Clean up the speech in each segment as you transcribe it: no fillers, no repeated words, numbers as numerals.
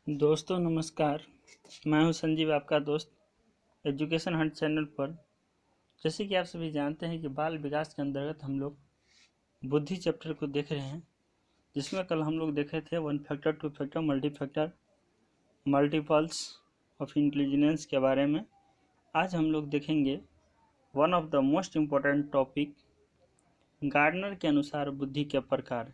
दोस्तों नमस्कार। मैं हूं संजीव, आपका दोस्त एजुकेशन हंट चैनल पर। जैसे कि आप सभी जानते हैं कि बाल विकास के अंतर्गत हम लोग बुद्धि चैप्टर को देख रहे हैं, जिसमें कल हम लोग देखे थे 1 factor 2 factor multi factor multiples of intelligence के बारे में। आज हम लोग देखेंगे one of the most important topic, Gardner के अनुसार बुद्धि के प्रकार।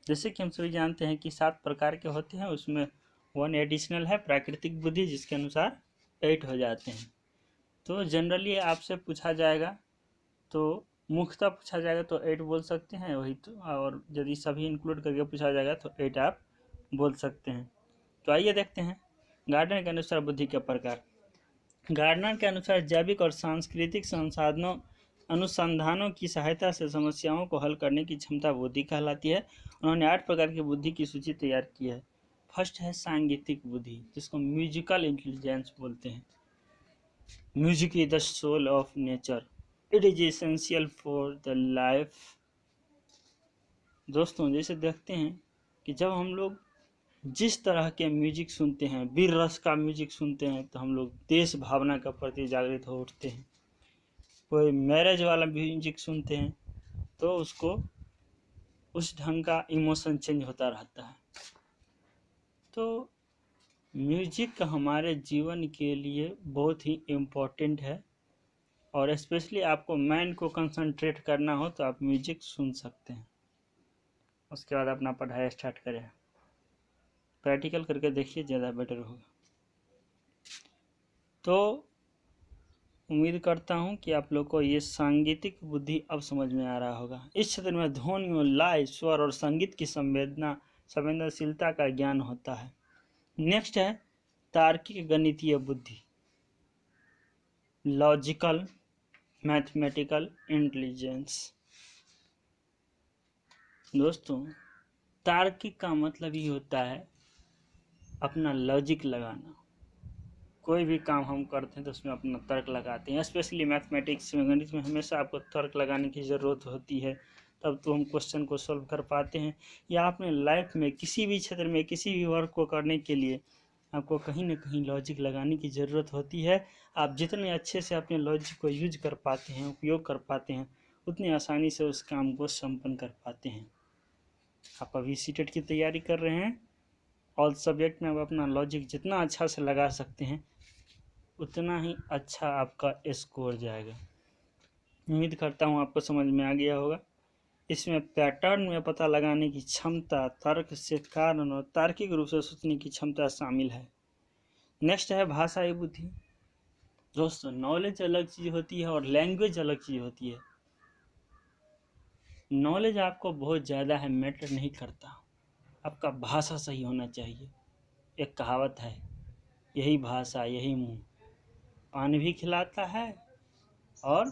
जैसे कि हम सभी जानते हैं कि 7 प्रकार के होते हैं, उसमें 1 एडिशनल है प्राकृतिक बुद्धि, जिसके अनुसार 8 हो जाते हैं। तो जनरली आपसे पूछा जाएगा तो मुख्यतः पूछा जाएगा तो 8 बोल सकते हैं वही तो, और यदि सभी इंक्लूड करके पूछा जाएगा तो 8 आप बोल सकते हैं। तो आइए देखते हैं गार्डनर के अनुसार बुद्धि के प्रकार। गार्डनर के अनुसार जैविक और सांस्कृतिक संसाधनों अनुसंधानों की सहायता से समस्याओं को हल करने की क्षमता बुद्धि कहलाती है। उन्होंने 8 प्रकार की बुद्धि की सूची तैयार की है। फर्स्ट है सांगीतिक बुद्धि, जिसको म्यूजिकल इंटेलिजेंस बोलते हैं। Music is the soul of nature, it is essential for the life. दोस्तों जैसे देखते हैं कि जब हम लोग जिस तरह के म्यूजिक सुनते हैं, वीर रस का म्यूजिक सुनते हैं, तो हम लोग देश भावना के प्रति जागृत हो उठते हैं। कोई मैरिज वाला म्यूजिक सुनते हैं तो उसको उस ढंग का इमोशन चेंज होता रहता है। तो म्यूजिक हमारे जीवन के लिए बहुत ही इम्पोर्टेंट है, और स्पेशली आपको माइंड को कंसंट्रेट करना हो तो आप म्यूजिक सुन सकते हैं। उसके बाद अपना पढ़ाई स्टार्ट करें, प्रैक्टिकल करके देखिए, ज़्यादा बेटर होगा। तो उम्मीद करता हूँ कि आप लोग को ये सांगीतिक बुद्धि अब समझ में आ रहा होगा। इस क्षेत्र में ध्वनियों, लय, स्वर और संगीत की संवेदनशीलता का ज्ञान होता है। नेक्स्ट है तार्किक गणितीय बुद्धि, लॉजिकल मैथमेटिकल इंटेलिजेंस। दोस्तों तार्किक का मतलब ये होता है अपना लॉजिक लगाना। कोई भी काम हम करते हैं तो उसमें अपना तर्क लगाते हैं। स्पेशली मैथमेटिक्स में, गणित में हमेशा आपको तर्क लगाने की ज़रूरत होती है, तब तो हम क्वेश्चन को सॉल्व कर पाते हैं। या अपने लाइफ में किसी भी क्षेत्र में किसी भी वर्क को करने के लिए आपको कहीं ना कहीं लॉजिक लगाने की ज़रूरत होती है। आप जितने अच्छे से अपने लॉजिक को यूज कर पाते हैं, उपयोग कर पाते हैं, उतनी आसानी से उस काम को संपन्न कर पाते हैं। आप अभी सीटेट की तैयारी कर रहे हैं, ऑल सब्जेक्ट में आप अपना लॉजिक जितना अच्छा से लगा सकते हैं उतना ही अच्छा आपका स्कोर जाएगा। उम्मीद करता हूँ आपको समझ में आ गया होगा। इसमें पैटर्न में पता लगाने की क्षमता, तर्क से कारण और तार्किक रूप से सोचने की क्षमता शामिल है। नेक्स्ट है भाषाई बुद्धि। दोस्तों नॉलेज अलग चीज़ होती है और लैंग्वेज अलग चीज़ होती है। नॉलेज आपको बहुत ज़्यादा है मैटर नहीं करता, आपका भाषा सही होना चाहिए। एक कहावत है, यही भाषा यही मुँह, पानी भी खिलाता है और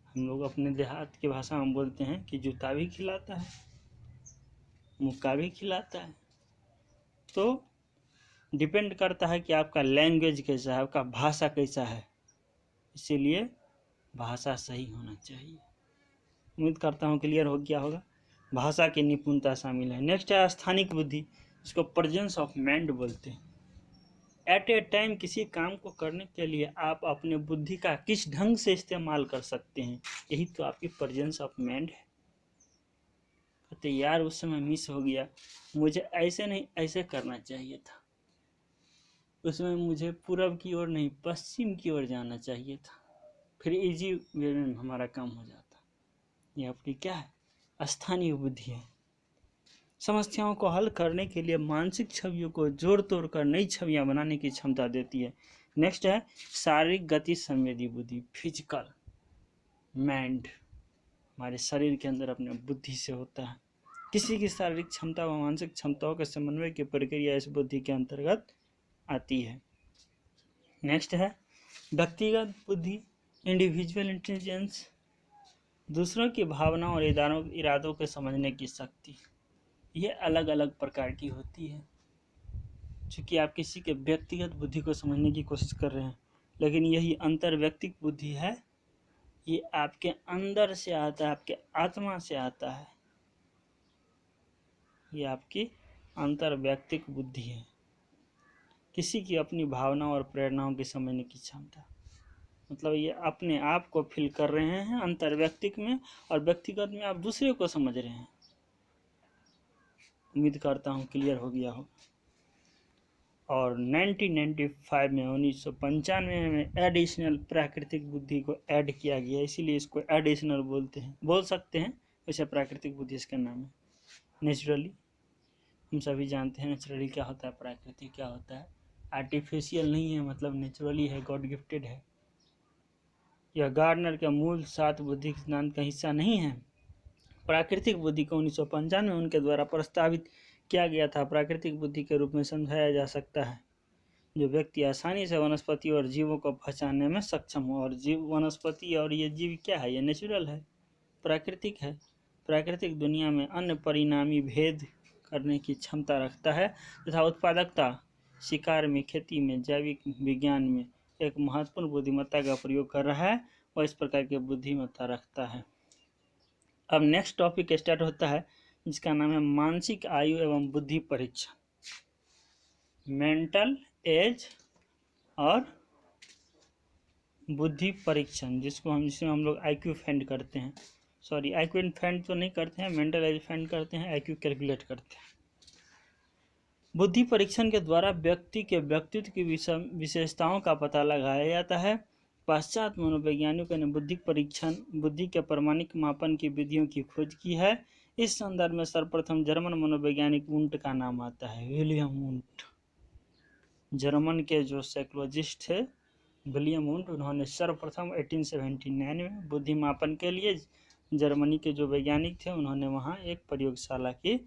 हम लोग अपने देहात की भाषा में बोलते हैं कि जूता भी खिलाता है, मुक्का भी खिलाता है। तो डिपेंड करता है कि आपका लैंग्वेज कैसा है, आपका भाषा कैसा है, इसीलिए भाषा सही होना चाहिए। उम्मीद करता हूँ क्लियर हो गया होगा। भाषा की निपुणता शामिल है। नेक्स्ट है स्थानिक बुद्धि, इसको प्रेजेंस ऑफ माइंड बोलते हैं। एट ए टाइम किसी काम को करने के लिए आप अपने बुद्धि का किस ढंग से इस्तेमाल कर सकते हैं, यही तो आपकी प्रेजेंस ऑफ माइंड है। कहते यार उस समय मिस हो गया, मुझे ऐसे नहीं ऐसे करना चाहिए था, उसमें मुझे पूरब की ओर नहीं पश्चिम की ओर जाना चाहिए था, फिर इजी वे में हमारा काम हो जाता। ये आपकी क्या है, स्थानीय बुद्धि है। समस्याओं को हल करने के लिए मानसिक छवियों को जोड़ तोड़ कर नई छवियां बनाने की क्षमता देती है। नेक्स्ट है शारीरिक गति संवेदी बुद्धि, फिजिकल माइंड। हमारे शरीर के अंदर अपने बुद्धि से होता है। किसी की शारीरिक क्षमता व मानसिक क्षमताओं के समन्वय की प्रक्रिया इस बुद्धि के अंतर्गत आती है। नेक्स्ट है व्यक्तिगत बुद्धि, इंडिविजुअल इंटेलिजेंस, दूसरों की भावनाओं और इरादों के समझने की शक्ति। ये अलग अलग प्रकार की होती है। चूँकि आप किसी के व्यक्तिगत बुद्धि को समझने की कोशिश कर रहे हैं, लेकिन यही अंतर व्यक्तिक बुद्धि है, ये आपके अंदर से आता है, आपके आत्मा से आता है। ये आपकी अंतर व्यक्तिक बुद्धि है, किसी की अपनी भावनाओं और प्रेरणाओं की समझने की क्षमता। मतलब ये अपने आप को फील कर रहे हैं अंतर व्यक्तिक में, और व्यक्तिगत में आप दूसरे को समझ रहे हैं। उम्मीद करता हूँ क्लियर हो गया हो। और 1995 में 1995 में एडिशनल प्राकृतिक बुद्धि को ऐड किया गया, इसीलिए इसको एडिशनल बोल सकते हैं। वैसे प्राकृतिक बुद्धि इसका नाम है। नेचुरली हम सभी जानते हैं नेचुरली क्या होता है, प्राकृतिक क्या होता है। आर्टिफिशियल नहीं है, मतलब नेचुरली है, गॉड गिफ्टेड है। यह गार्डनर के मूल 7 बुद्धि सिद्धांत का हिस्सा नहीं है। प्राकृतिक बुद्धि को 1995 में उनके द्वारा प्रस्तावित किया गया था। प्राकृतिक बुद्धि के रूप में समझाया जा सकता है जो व्यक्ति आसानी से वनस्पति और जीवों को पहचानने में सक्षम हो। और जीव, वनस्पति और ये जीव क्या है, ये नेचुरल है, प्राकृतिक है। प्राकृतिक दुनिया में अन्य परिणामी भेद करने की क्षमता रखता है तथा उत्पादकता, शिकार में, खेती में, जैविक विज्ञान में एक महत्वपूर्ण बुद्धिमत्ता का प्रयोग कर रहा है और इस प्रकार की बुद्धिमत्ता रखता है। अब नेक्स्ट टॉपिक स्टार्ट होता है जिसका नाम है मानसिक आयु एवं बुद्धि परीक्षण, मेंटल एज और बुद्धि परीक्षण, जिसमें हम लोग आईक्यू फाइंड करते हैं। सॉरी, आईक्यू फाइंड तो नहीं करते हैं, मेंटल एज फाइंड करते हैं, आईक्यू कैलकुलेट करते हैं। बुद्धि परीक्षण के द्वारा व्यक्ति के व्यक्तित्व की विशेषताओं का पता लगाया जाता है। पाश्चात्य मनोवैज्ञानिकों ने बुद्धि के प्रामाणिक मापन की विधियों की खोज की है। इस संदर्भ में सर्वप्रथम जर्मन मनोवैज्ञानिक वुंट का नाम आता है, विलियम वुंट। जर्मन के जो साइकोलॉजिस्ट थे विलियम वुंट, उन्होंने सर्वप्रथम 1879 में बुद्धि मापन के लिए जर्मनी के जो वैज्ञानिक थे उन्होंने वहाँ एक प्रयोगशाला की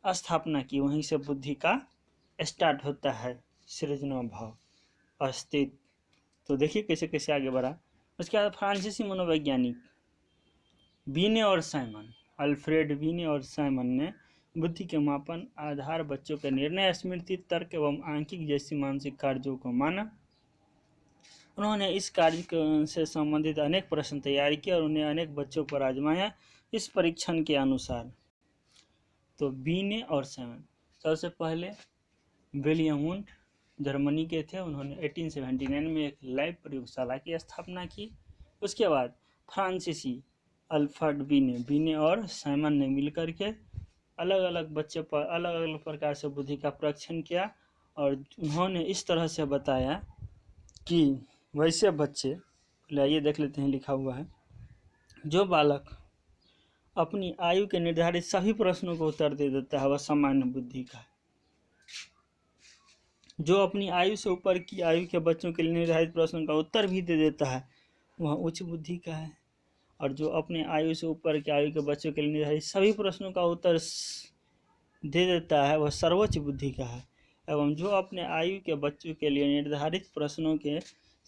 स्थापना की। वहीं से बुद्धि का स्टार्ट होता है, सृजन भाव, अस्तित्व। तो देखिए कैसे कैसे आगे बढ़ा। उसके बाद फ्रांसीसी मनोवैज्ञानिक बीने और साइमन, अल्फ्रेड बीने और साइमन ने बुद्धि के मापन आधार बच्चों के निर्णय, स्मृति, तर्क एवं आंकिक जैसी मानसिक कार्यों को माना। उन्होंने इस कार्य से संबंधित अनेक प्रश्न तैयार किए और उन्हें अनेक बच्चों पर आजमाया इस परीक्षण के अनुसार। तो बीने और साइमन, सबसे पहले विलियम वुंट जर्मनी के थे, उन्होंने 1879 में एक लैब प्रयोगशाला की स्थापना की। उसके बाद फ्रांसीसी अल्फ्रेड बीने और साइमन ने मिलकर के अलग अलग बच्चे पर अलग अलग प्रकार से बुद्धि का परीक्षण किया और उन्होंने इस तरह से बताया कि वैसे बच्चे, आइए देख लेते हैं लिखा हुआ है, जो बालक अपनी आयु के निर्धारित सभी प्रश्नों को उत्तर दे देता है वह सामान्य बुद्धि का है। जो अपनी आयु से ऊपर की आयु के बच्चों के लिए निर्धारित प्रश्नों का उत्तर भी दे देता है वह उच्च बुद्धि का है। और जो अपने आयु से ऊपर की आयु के बच्चों के लिए निर्धारित सभी प्रश्नों का उत्तर दे देता है वह सर्वोच्च बुद्धि का है। एवं जो अपने आयु के बच्चों के लिए निर्धारित प्रश्नों के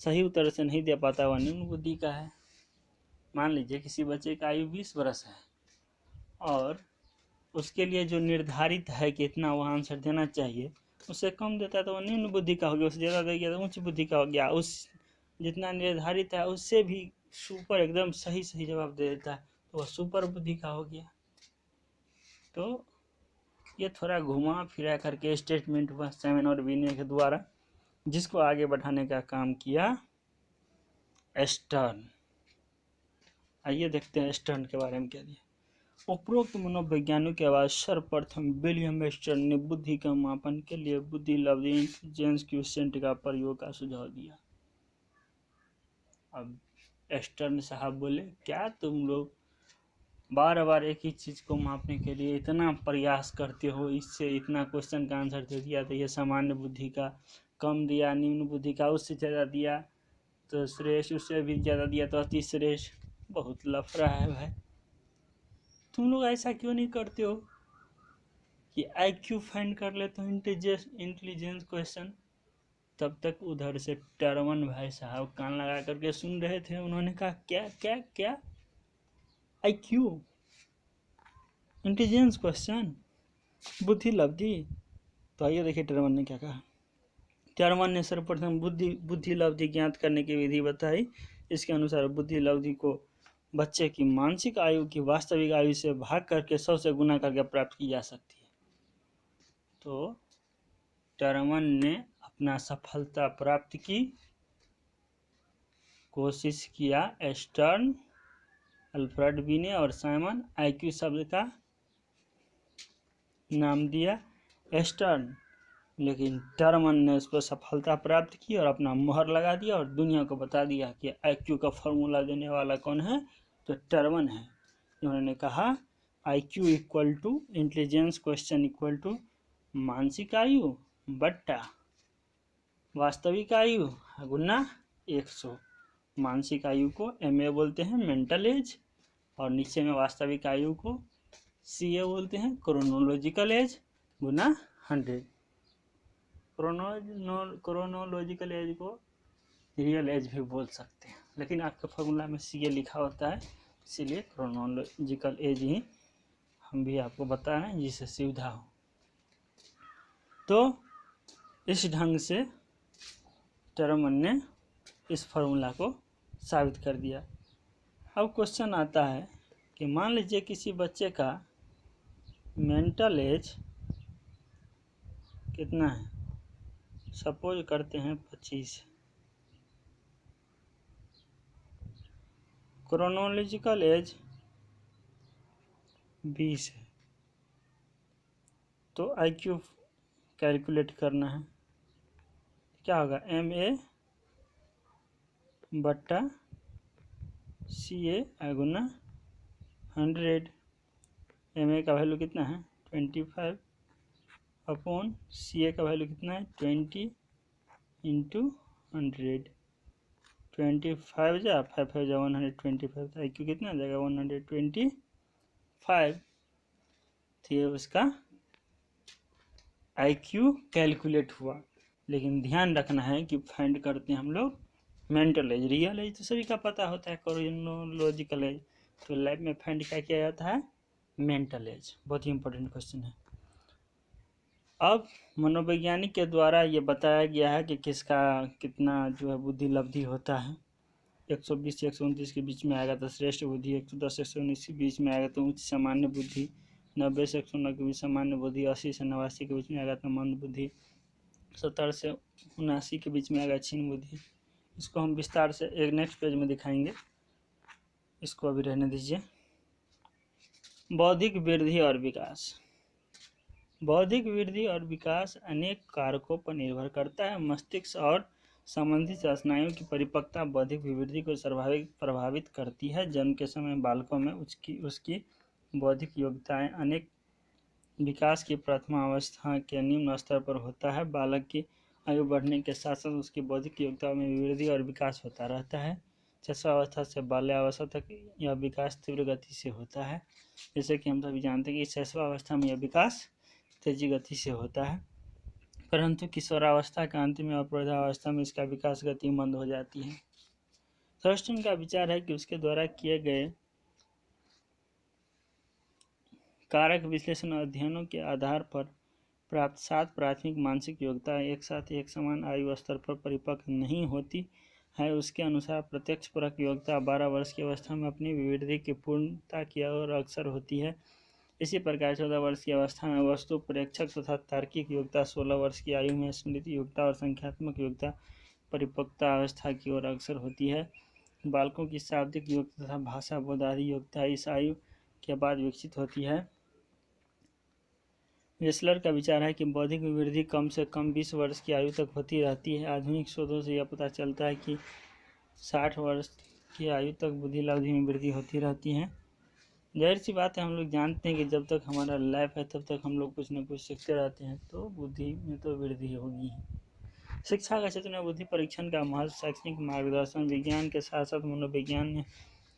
सही उत्तर से नहीं दे पाता वह निम्न बुद्धि का है। मान लीजिए किसी बच्चे का आयु 20 वर्ष है और उसके लिए जो निर्धारित है कि इतना वह आंसर देना चाहिए, उससे कम देता है तो वह निम्न बुद्धि का हो गया, उससे ज़्यादा दे गया तो उच्च बुद्धि का हो गया। उस जितना निर्धारित है उससे भी सुपर एकदम सही जवाब दे देता है तो वह सुपर बुद्धि का हो गया। तो ये थोड़ा घुमा फिरा करके स्टेटमेंट हुआ साइमन और बीने के द्वारा, जिसको आगे बढ़ाने का काम किया स्टर्न। आइए देखते हैं स्टर्न के बारे में क्या दिया। उपरोक्त मनोवैज्ञानिक के बाद सर्वप्रथम विलियम स्टर्न ने बुद्धि के मापन के लिए बुद्धि लब्धि इंटेलिजेंस क्वोशिएंट का प्रयोग का सुझाव दिया। अब स्टर्न साहब बोले, क्या तुम लोग बार बार एक ही चीज़ को मापने के लिए इतना प्रयास करते हो, इससे इतना क्वेश्चन का आंसर दे दिया तो ये सामान्य बुद्धि का कम दिया, निम्न बुद्धि का उससे ज़्यादा दिया तो श्रेष्ठ, उससे भी ज़्यादा दिया तो अति श्रेष्ठ। बहुत लफड़ा है भाई, तुम लोग ऐसा क्यों नहीं करते हो कि IQ फाइंड कर ले तो इंटेलिजेंस क्वेश्चन। तब तक उधर से टर्मन भाई साहब कान लगा करके सुन रहे थे। उन्होंने कहा क्या क्या क्या IQ इंटेलिजेंस क्वेश्चन, बुद्धि लब्धि। तो आइए देखिए टर्मन ने क्या कहा। टर्मन ने सर्वप्रथम बुद्धि लब्धि ज्ञात करने की विधि बताई। इसके अनुसार बुद्धि लब्धि को बच्चे की मानसिक आयु की वास्तविक आयु से भाग करके 100 से गुना करके प्राप्त की जा सकती है। तो टर्मन ने अपना सफलता प्राप्त की, कोशिश किया। स्टर्न, अल्फ्रेड बीने और साइमन, आईक्यू शब्द का नाम दिया स्टर्न, लेकिन टर्मन ने उस पर सफलता प्राप्त की और अपना मोहर लगा दिया और दुनिया को बता दिया कि आईक्यू का फॉर्मूला देने वाला कौन है, तो टर्मन है। उन्होंने कहा IQ equal to intelligence question equal to मानसिक आयु बट्टा वास्तविक आयु गुना 100। मानसिक आयु को MA बोलते हैं, मेंटल एज, और नीचे में वास्तविक आयु को CA बोलते हैं, क्रोनोलॉजिकल एज, गुना 100। क्रोनोलॉजिकल एज को रियल एज भी बोल सकते हैं, लेकिन आपके फॉर्मूला में CA लिखा होता है, इसीलिए क्रोनोलॉजिकल एज ही हम भी आपको बता रहे हैं जिससे सुविधा हो। तो इस ढंग से टर्मन ने इस फॉर्मूला को साबित कर दिया। अब क्वेश्चन आता है कि मान लीजिए किसी बच्चे का मेंटल एज कितना है, सपोज करते हैं 25, क्रोनोलॉजिकल एज 20 है, तो IQ कैलकुलेट करना है, क्या होगा, MA बट्टा CA गुना 100। MA का वैल्यू कितना है 25 अपॉन CA का वैल्यू कितना है 20 इंटू 100। 25 जा 5 जा 125, तो IQ कितना आ जाएगा 125। तो ये उसका IQ कैलकुलेट हुआ। लेकिन ध्यान रखना है कि फाइंड करते हैं हम लोग मेंटल एज। रियल एज तो सभी का पता होता है, क्रोनोलॉजिकल एज, तो लैब में फाइंड क्या किया जाता है, मेंटल एज। बहुत ही इंपॉर्टेंट क्वेश्चन है। अब मनोवैज्ञानिक के द्वारा ये बताया गया है कि किसका कितना जो है बुद्धि लब्धि होता है। 120 से 129 के बीच में आएगा तो श्रेष्ठ बुद्धि, 110 से 119 के बीच में आएगा तो उच्च सामान्य बुद्धि, 90 से 109 के बीच सामान्य बुद्धि, 80 से 89 के बीच में आएगा तो मंद बुद्धि, 70 से 79 के बीच में आएगा क्षीण बुद्धि। इसको हम विस्तार से एक नेक्स्ट पेज में दिखाएंगे, इसको अभी रहने दीजिए। बौद्धिक वृद्धि और विकास। बौद्धिक वृद्धि और विकास अनेक कारकों पर निर्भर करता है। मस्तिष्क और संबंधित स्नायुओं की परिपक्वता बौद्धिक वृद्धि को प्रभावित करती है। जन्म के समय बालकों में उसकी बौद्धिक योग्यताएं अनेक विकास की प्रथम अवस्था के निम्न स्तर पर होता है। बालक की आयु बढ़ने के साथ साथ उसकी बौद्धिक योग्यता में वृद्धि और विकास होता रहता है। शिशुअवस्था से बाल्यावस्था तक यह विकास तीव्र गति से होता है। जैसे कि हम सभी जानते हैं कि शिशुअवस्था में यह विकास तेजी गति से होता है, परंतु किशोरावस्था के अंत में और प्रौढ़ावस्था में इसका विकास गति मंद हो जाती है। थर्स्टन का विचार है कि उसके द्वारा किए गए कारक विश्लेषण अध्ययनों के आधार पर प्राप्त 7 प्राथमिक मानसिक योग्यता एक साथ एक समान आयु स्तर पर परिपक्व नहीं होती है। उसके अनुसार प्रत्यक्ष परक योग्यता 12 वर्ष की अवस्था में अपनी वृद्धि की पूर्णता की ओर अग्रसर होती है। इसी प्रकार 14 वर्ष की अवस्था में वस्तु प्रेक्षक तथा तार्किक योग्यता, 16 वर्ष की आयु में स्मृति योग्यता और संख्यात्मक योग्यता परिपक्वता अवस्था की ओर अग्रसर होती है। बालकों की शाब्दिक योग्यता तथा भाषा बोध आदि योग्यता इस आयु के बाद विकसित होती है। वेस्लर का विचार है कि बौद्धिक वृद्धि कम से कम 20 वर्ष की आयु तक होती रहती है। आधुनिक शोधों से यह पता चलता है कि 60 वर्ष की आयु तक बुद्धि लब्धि में वृद्धि होती रहती है। जाहिर सी बात है, हम लोग जानते हैं कि जब तक हमारा लाइफ है तब तक हम लोग कुछ न कुछ सीखते रहते हैं, तो बुद्धि में तो वृद्धि होगी ही। शिक्षा के क्षेत्र में बुद्धि परीक्षण का महत्व शैक्षणिक मार्गदर्शन, विज्ञान के साथ साथ मनोविज्ञान ने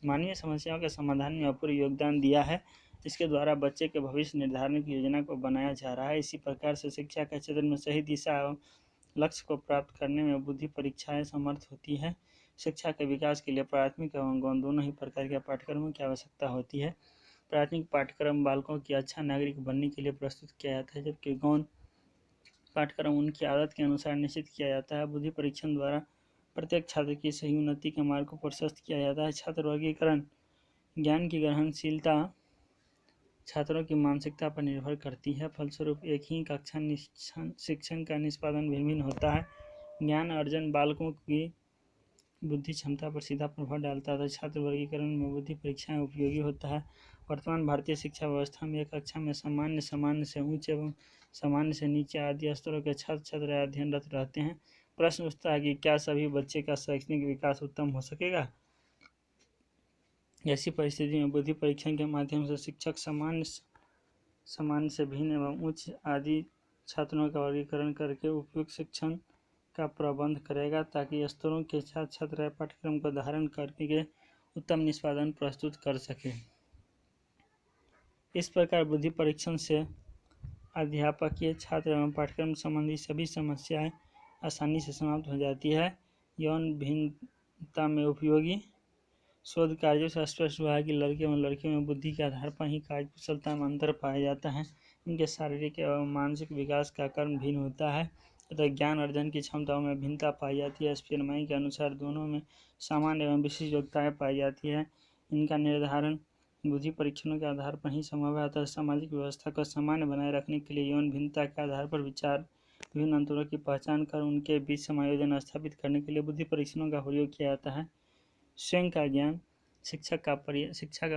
मानवीय समस्याओं के समाधान में अपूर्व योगदान दिया है। इसके द्वारा बच्चे के भविष्य निर्धारण की योजना को बनाया जा रहा है। इसी प्रकार से शिक्षा के क्षेत्र में सही दिशा एवं लक्ष्य को प्राप्त करने में बुद्धि परीक्षाएं समर्थ होती है। शिक्षा के विकास के लिए प्राथमिक एवं गौण दोनों ही प्रकार के पाठ्यक्रमों की आवश्यकता होती है। प्राथमिक पाठ्यक्रम बालकों की अच्छा नागरिक बनने के लिए प्रस्तुत किया जाता है, जबकि गौण पाठ्यक्रम उनकी आदत के अनुसार निश्चित किया जाता है। बुद्धि परीक्षण द्वारा प्रत्येक छात्र की सही उन्नति के मार्ग को प्रशस्त किया जाता है। छात्र वर्गीकरण ज्ञान की ग्रहणशीलता छात्रों की मानसिकता पर निर्भर करती है। फलस्वरूप एक ही कक्षा शिक्षण का निष्पादन भिन्न भिन्न होता है। ज्ञान अर्जन बालकों की बुद्धि क्षमता पर सीधा प्रभाव डालता है। छात्र वर्गीकरण में बुद्धि परीक्षाएं उपयोगी होता है। वर्तमान भारतीय शिक्षा व्यवस्था में एक कक्षा में सामान्य, सामान्य से उच्च एवं सामान्य से नीचे आदि स्तरों के छात्र छात्राएं अध्ययनरत रहते हैं। प्रश्न उठता है कि क्या सभी बच्चे का शैक्षणिक विकास उत्तम हो सकेगा? ऐसी परिस्थिति में बुद्धि परीक्षण के माध्यम से शिक्षक सामान्य से भिन्न एवं उच्च आदि छात्रों का वर्गीकरण करके उपयुक्त शिक्षण का प्रबंध करेगा, ताकि स्तरों के छात्र छात्राएं पाठ्यक्रम को धारण करके उत्तम निष्पादन प्रस्तुत कर सके। इस प्रकार बुद्धि परीक्षण से अध्यापकीय, छात्र एवं पाठ्यक्रम संबंधी सभी समस्याएं आसानी से समाप्त हो जाती है। यौन भिन्नता में उपयोगी शोध कार्यों से स्पष्ट हुआ है कि लड़के एवं लड़कियों में बुद्धि के आधार पर ही कार्य कुशलता में अंतर पाया जाता है। इनके शारीरिक एवं मानसिक विकास का क्रम भिन्न होता है तथा ज्ञान अर्जन की क्षमताओं में भिन्नता पाई जाती है। स्पियरमैन के अनुसार दोनों में सामान्य एवं विशिष्ट योग्यताएं पाई जाती है। इनका निर्धारण बुद्धि परीक्षणों के आधार पर ही संभव है। अतः सामाजिक व्यवस्था को सामान्य बनाए रखने के लिए यौन भिन्नता के आधार पर विचार, विभिन्न अंतरों की पहचान कर उनके बीच समायोजन स्थापित करने के लिए बुद्धि परीक्षणों का प्रयोग किया जाता है। स्वयं का ज्ञान शिक्षा का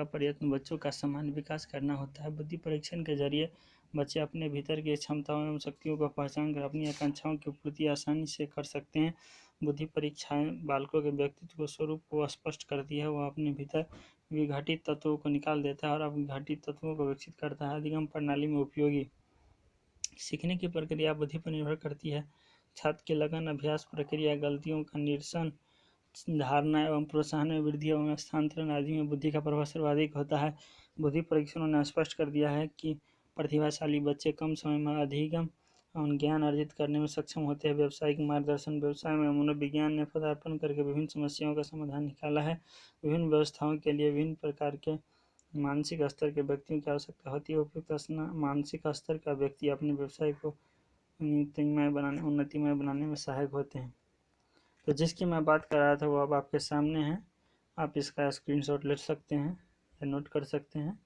प्रयत्न बच्चों का सामान्य विकास करना होता है। बुद्धि परीक्षण के जरिए बच्चे अपने भीतर की क्षमताओं एवं शक्तियों को पहचान कर अपनी आकांक्षाओं की पूर्ति आसानी से कर सकते हैं। बुद्धि परीक्षाएं बालकों के व्यक्तित्व स्वरूप को स्पष्ट करती है। वह अपने भीतर विघटित तत्वों को निकाल देता है और अविघटित तत्वों को विकसित करता है। अधिगम प्रणाली में उपयोगी सीखने की प्रक्रिया बुद्धि पर निर्भर करती है। छात्र की लगन, अभ्यास प्रक्रिया, गलतियों का निरसन, धारणा एवं प्रोत्साहन में वृद्धि एवं स्थानांतरण आदि में बुद्धि का प्रभाव सर्वाधिक होता है। बुद्धि परीक्षणों ने स्पष्ट कर दिया है कि प्रतिभाशाली बच्चे कम समय में अधिगम एवं ज्ञान अर्जित करने में सक्षम होते हैं। व्यावसायिक मार्गदर्शन, व्यवसाय में मनोविज्ञान ने पदार्पण करके विभिन्न समस्याओं का समाधान निकाला है। विभिन्न व्यवस्थाओं के लिए विभिन्न प्रकार के मानसिक स्तर के व्यक्तियों की आवश्यकता होती है। उपयुक्त मानसिक स्तर का व्यक्ति अपने व्यवसाय को उन्नतिमय बनाने में सहायक होते हैं। तो जिसकी मैं बात कर रहा था वो अब आपके सामने है। आप इसका स्क्रीनशॉट ले सकते हैं या नोट कर सकते हैं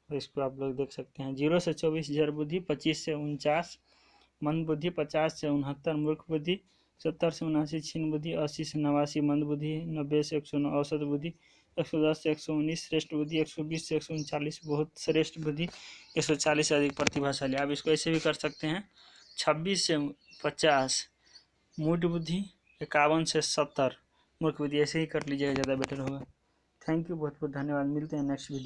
और इसको आप लोग देख सकते हैं। 0 से 24 जड़ बुद्धि, 25 से 49 मंद बुद्धि, 50 से 69 मूर्ख बुद्धि, 70 से 79 क्षीण बुद्धि, 80 से 89 मंद बुद्धि, 90 से 109 औसत बुद्धि, 110 से 119 श्रेष्ठ बुद्धि, 120 से 139 बहुत श्रेष्ठ बुद्धि, 140 से अधिक प्रतिभाशाली। आप इसको ऐसे भी कर सकते हैं। 26 से 50 मूढ़ बुद्धि, 51 से 70 मूर्ख बुद्धि। ऐसे ही कर लीजिएगा, ज़्यादा बेटर होगा। थैंक यू, बहुत बहुत धन्यवाद। मिलते हैं नेक्स्ट वीडियो।